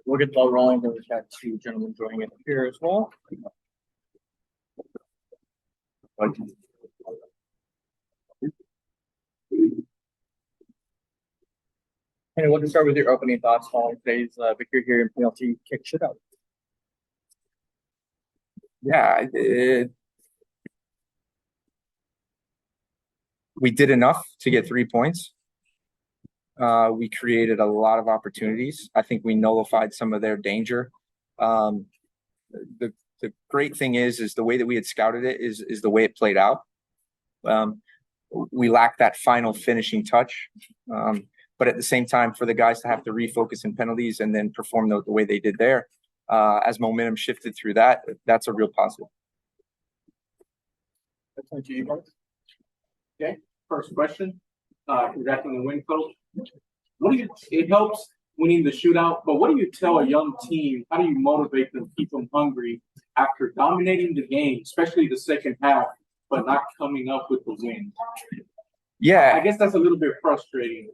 We'll get the ball rolling. Then we've got two gentlemen joining in here as well. And we'll just start with your opening thoughts following today's victory here in penalty kick shootout. Yeah, we did enough to get 3 points. We created a lot of opportunities. I think we nullified some of their danger. The great thing is the way that we had scouted it is the way it played out. We lacked that final finishing touch. But at the same time, for the guys to have to refocus in penalties and then perform the way they did there, as momentum shifted through that, that's a real positive. That's one to you guys. Okay, first question. Congrats on the win, coach. It helps winning the shootout, but what do you tell a young team? How do you motivate them, keep them hungry after dominating the game, especially the second half, but not coming up with the win? Yeah, I guess that's a little bit frustrating.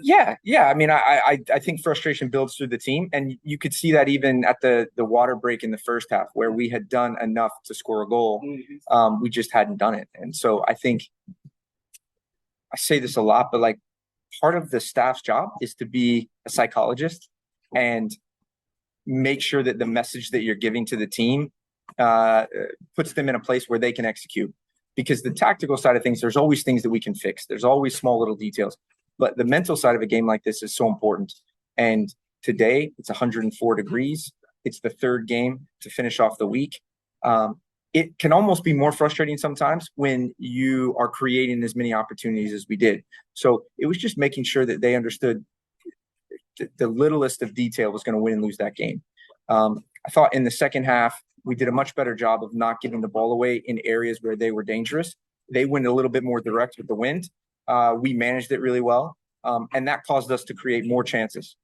Yeah. I mean, I think frustration builds through the team, and you could see that even at the water break in the first half, where we had done enough to score a goal. We just hadn't done it, and so I think I say this a lot, but like part of the staff's job is to be a psychologist and make sure that the message that you're giving to the team puts them in a place where they can execute. Because the tactical side of things, there's always things that we can fix. There's always small little details. But the mental side of a game like this is so important. And today, it's 104 degrees. It's the third game to finish off the week. It can almost be more frustrating sometimes when you are creating as many opportunities as we did. So it was just making sure that they understood the littlest of detail was going to win and lose that game. I thought in the second half, we did a much better job of not giving the ball away in areas where they were dangerous. They went a little bit more direct with the wind. We managed it really well, and that caused us to create more chances.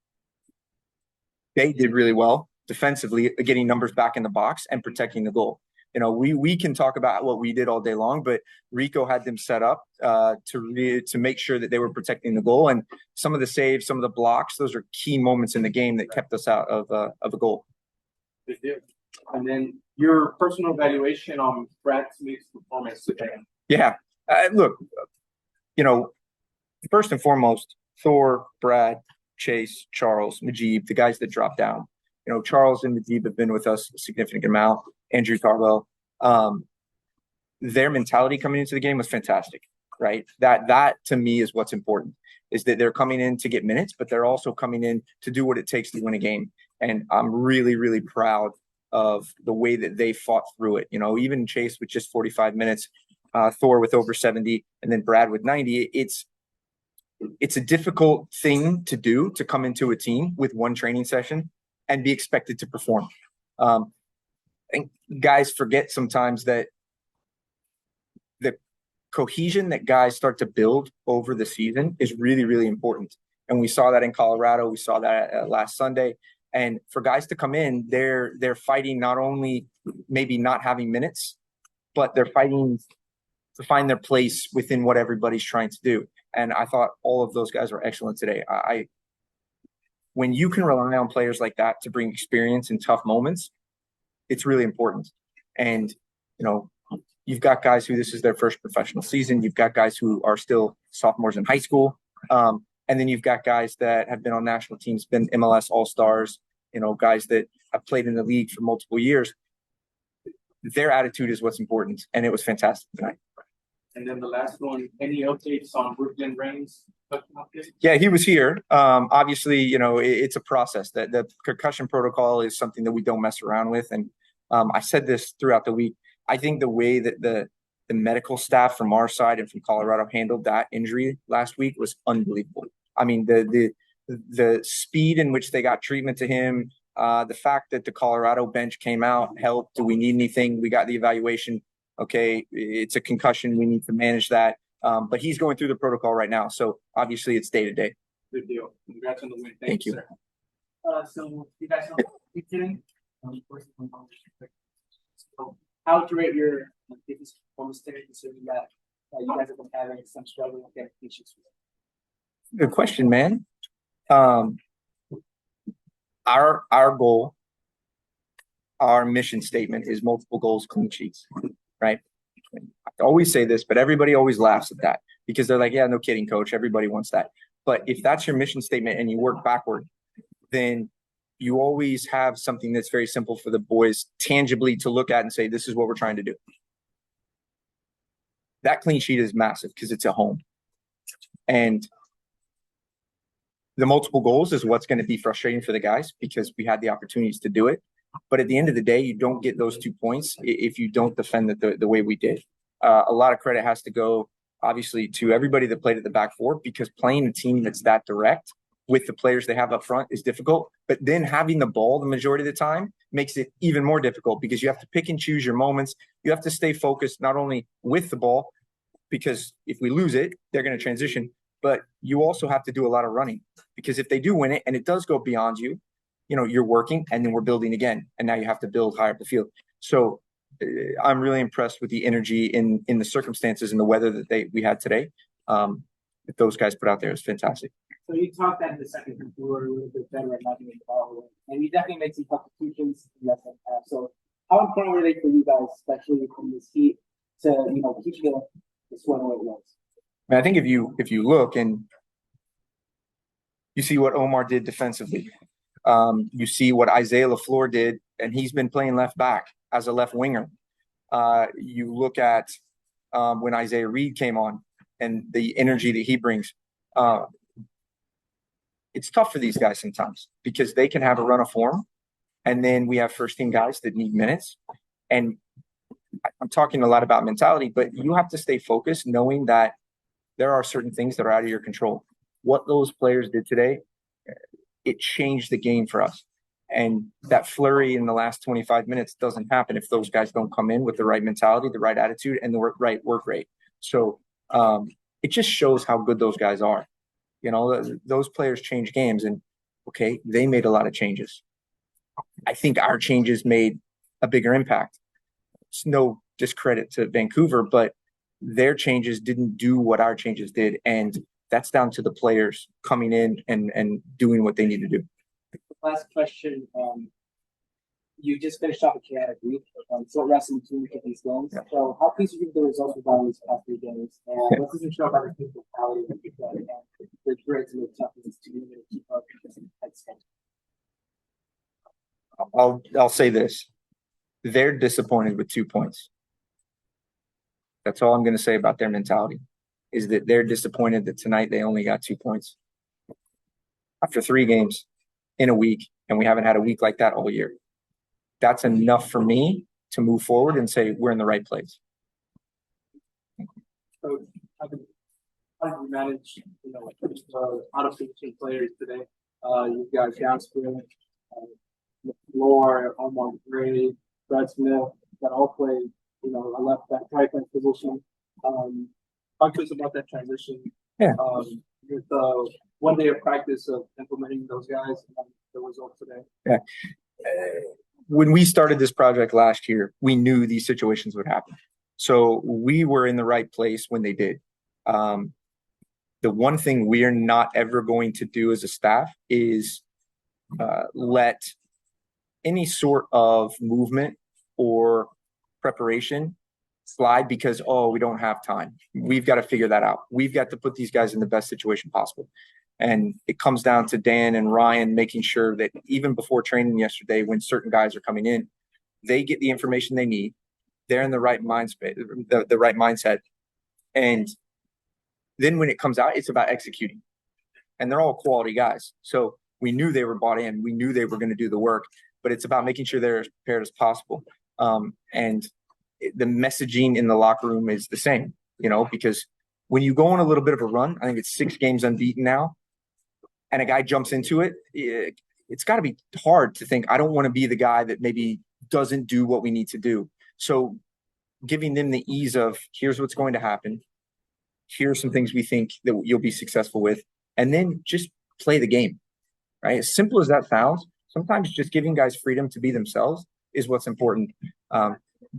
They did really well defensively, getting numbers back in the box and protecting the goal. You know, we can talk about what we did all day long, but Rico had them set up to make sure that they were protecting the goal. And some of the saves, some of the blocks, those are key moments in the game that kept us out of a goal. Good deal. And then your personal evaluation on Brad Smith's performance today. Yeah. Look, you know, first and foremost, Thor, Brad, Chase, Charles, Majib, the guys that dropped down. You know, Charles and Majib have been with us a significant amount. Andrew Tarwell. Their mentality coming into the game was fantastic, right? That to me is what's important, is that they're coming in to get minutes, but they're also coming in to do what it takes to win a game. And I'm really, really proud of the way that they fought through it. You know, even Chase with just 45 minutes, Thor with over 70, and then Brad with 90. It's a difficult thing to do, to come into a team with one training session and be expected to perform. And guys forget sometimes that the cohesion that guys start to build over the season is really, really important. And we saw that in Colorado. We saw that last Sunday. And for guys to come in, they're fighting not only maybe not having minutes, but they're fighting to find their place within what everybody's trying to do. And I thought all of those guys were excellent today. When you can rely on players like that to bring experience in tough moments, it's really important. And, you know, you've got guys who this is their first professional season. You've got guys who are still sophomores in high school. And then you've got guys that have been on national teams, been MLS All-Stars, you know, guys that have played in the league for multiple years. Their attitude is what's important, and it was fantastic tonight. And then the last one, any updates on Brooklyn Reigns? Yeah, he was here. Obviously, you know, it's a process. That the concussion protocol is something that we don't mess around with. And I said this throughout the week. I think the way that the medical staff from our side and from Colorado handled that injury last week was unbelievable. I mean, the speed in which they got treatment to him, the fact that the Colorado bench came out, helped. Do we need anything? We got the evaluation. Okay, it's a concussion. We need to manage that. But he's going through the protocol right now. So obviously it's day to day. Good deal. Congrats on the win. Thank you. Sir. So you guys know how would you rate your defensive performance today, considering that you guys have been having some struggle with their issues? Good question, man. Our goal, our mission statement is multiple goals, clean sheets, right? I always say this, but everybody always laughs at that because they're like, yeah, no kidding, coach. Everybody wants that. But if that's your mission statement and you work backward, then you always have something that's very simple for the boys tangibly to look at and say, this is what we're trying to do. That clean sheet is massive because it's at home. And the multiple goals is what's going to be frustrating for the guys because we had the opportunities to do it. But at the end of the day, you don't get those 2 points if you don't defend it the way we did. A lot of credit has to go, obviously, to everybody that played at the back four because playing a team that's that direct with the players they have up front is difficult. But then having the ball the majority of the time makes it even more difficult because you have to pick and choose your moments. You have to stay focused not only with the ball, because if we lose it, they're going to transition. But you also have to do a lot of running because if they do win it and it does go beyond you, you know, you're working and then we're building again. And now you have to build higher up the field. So I'm really impressed with the energy in the circumstances and the weather that we had today. That those guys put out there is fantastic. So you talked that in the second half, you were a little bit better at not getting the ball away. And you definitely made some substitutions in that second half. So how important were they for you guys, especially from this heat, to, you know, keep the sweat away it was? I think if you look and you see what Omar did defensively, you see what Isaiah LaFleur did, and he's been playing left back as a left winger. You look at when Isaiah Reed came on and the energy that he brings. It's tough for these guys sometimes because they can have a run of form, and then we have first team guys that need minutes. And I'm talking a lot about mentality, but you have to stay focused knowing that there are certain things that are out of your control. What those players did today, it changed the game for us. And that flurry in the last 25 minutes doesn't happen if those guys don't come in with the right mentality, the right attitude, and the right work rate. So it just shows how good those guys are. You know, those players change games, and okay, they made a lot of changes. I think our changes made a bigger impact. It's no discredit to Vancouver, but their changes didn't do what our changes did. And that's down to the players coming in and doing what they need to do. Last question. You just finished off a chaotic week. Short rest in between these games. Yeah. So how pleased are you with the results of these past 3 games? And what does it show about the team mentality that you've got? And it's great to make toughness to keep up I'll say this. They're disappointed with 2 points. That's all I'm going to say about their mentality, is that they're disappointed that tonight they only got 2 points. After 3 games in a week, and we haven't had a week like that all year. That's enough for me to move forward and say we're in the right place. So how did you manage, you know, out of 15 players today? You've got Jasper, Lore, Omar Gray, Brad Smith, that all play, you know, a left back, right back position. Talk to us about that transition. Yeah. With 1 day of practice of implementing those guys and the results today. Yeah. When we started this project last year, we knew these situations would happen. So we were in the right place when they did. The one thing we are not ever going to do as a staff is let any sort of movement or preparation slide because, oh, we don't have time. We've got to figure that out. We've got to put these guys in the best situation possible. And it comes down to Dan and Ryan making sure that even before training yesterday, when certain guys are coming in, they get the information they need. They're in the right mind space, the right mindset. And then when it comes out, it's about executing. And they're all quality guys. So we knew they were bought in. We knew they were going to do the work. But it's about making sure they're as prepared as possible. And the messaging in the locker room is the same, you know, because when you go on a little bit of a run, I think it's 6 games unbeaten now, and a guy jumps into it, it's got to be hard to think, I don't want to be the guy that maybe doesn't do what we need to do. So giving them the ease of, here's what's going to happen. Here's some things we think that you'll be successful with. And then just play the game, right? As simple as that sounds, sometimes just giving guys freedom to be themselves is what's important.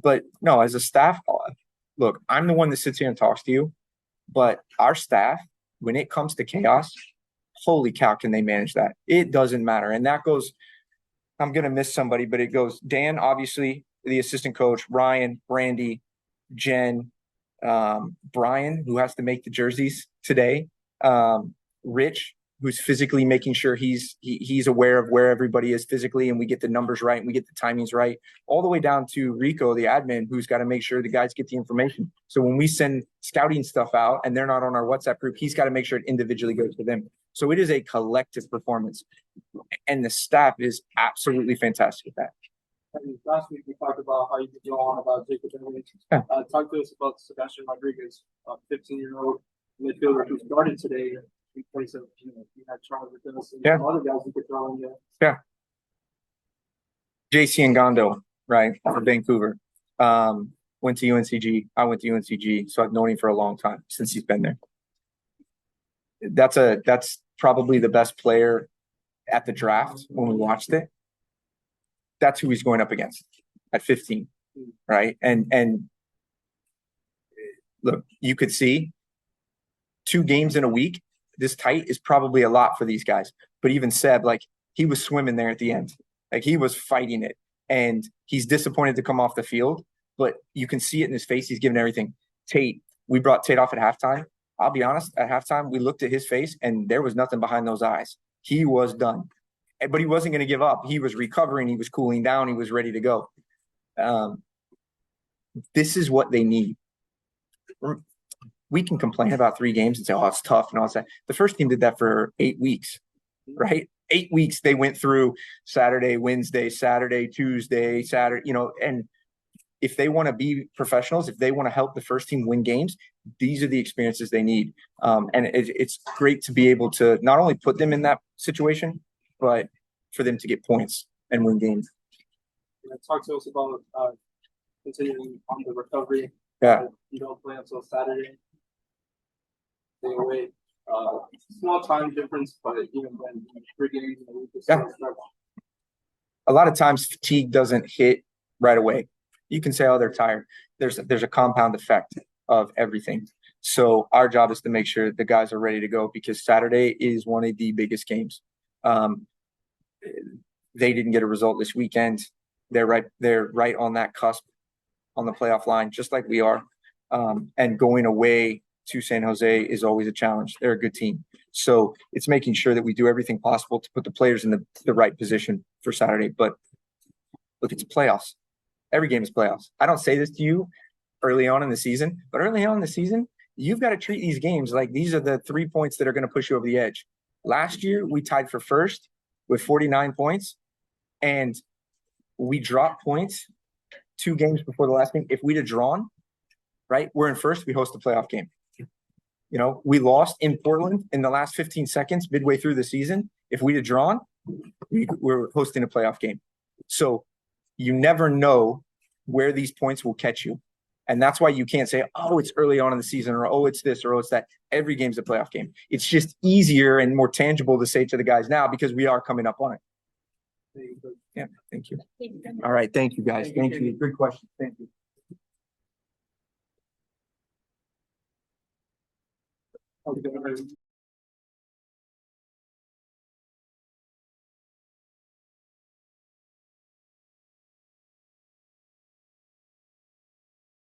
But no, as a staff, look, I'm the one that sits here and talks to you, but our staff, when it comes to chaos, holy cow, can they manage that? It doesn't matter. And that goes, I'm going to miss somebody, but it goes Dan, obviously, the assistant coach, Ryan, Brandy, Jen, Brian, who has to make the jerseys today, Rich, who's physically making sure he's aware of where everybody is physically and we get the numbers right and we get the timings right, all the way down to Rico, the admin, who's got to make sure the guys get the information. So when we send scouting stuff out and they're not on our WhatsApp group, he's got to make sure it individually goes to them. So it is a collective performance. And the staff is absolutely fantastic at that. I mean, last week we talked about how you could go on about Jacob Henry. Yeah. Talk to us about Sebastian Rodriguez, 15-year-old midfielder who started today in 2017. You had Charles with us and Yeah. some other guys who could throw in there. JC Ngondo, right, for Vancouver. Went to UNCG. I went to UNCG, so I've known him for a long time since he's been there. That's probably the best player at the draft when we watched it. That's who he's going up against at 15, right? And look, you could see 2 games in a week. This tight is probably a lot for these guys. But even Seb, like, he was swimming there at the end. Like, he was fighting it. And he's disappointed to come off the field, but you can see it in his face. He's giving everything. Tate, we brought Tate off at halftime. I'll be honest, at halftime, we looked at his face and there was nothing behind those eyes. He was done. But he wasn't going to give up. He was recovering. He was cooling down. He was ready to go. This is what they need. We can complain about 3 games and say, oh, it's tough and all that. The first team did that for 8 weeks, right? 8 weeks they went through Saturday, Wednesday, Saturday, Tuesday, Saturday, and if they want to be professionals, if they want to help the first team win games, these are the experiences they need. And it's great to be able to not only put them in that situation, but for them to get points and win games. Talk to us about continuing on the recovery. Yeah. You don't play until Saturday. Stay away. Small time difference, but even when 3 games in a week is A lot of times fatigue doesn't hit right away. You can say, oh, they're tired. There's a compound effect of everything. So our job is to make sure the guys are ready to go because Saturday is one of the biggest games. They didn't get a result this weekend. They're right on that cusp on the playoff line, just like we are. And going away to San Jose is always a challenge. They're a good team. So it's making sure that we do everything possible to put the players in the right position for Saturday. But look, it's playoffs. Every game is playoffs. I don't say this to you early on in the season, but early on in the season, you've got to treat these games like these are the 3 points that are going to push you over the edge. Last year, we tied for first with 49 points, and we dropped points 2 games before the last game. If we'd have drawn, right, we're in first, we host a playoff game. We lost in Portland in the last 15 seconds midway through the season. If we'd have drawn, we're hosting a playoff game. So you never know where these points will catch you. And that's why you can't say, oh, it's early on in the season, or oh, it's this, or oh, it's that. Every game's a playoff game. It's just easier and more tangible to say to the guys now because we are coming up on it. Yeah, thank you. All right, thank you, guys. Thank you. Good question. Thank you.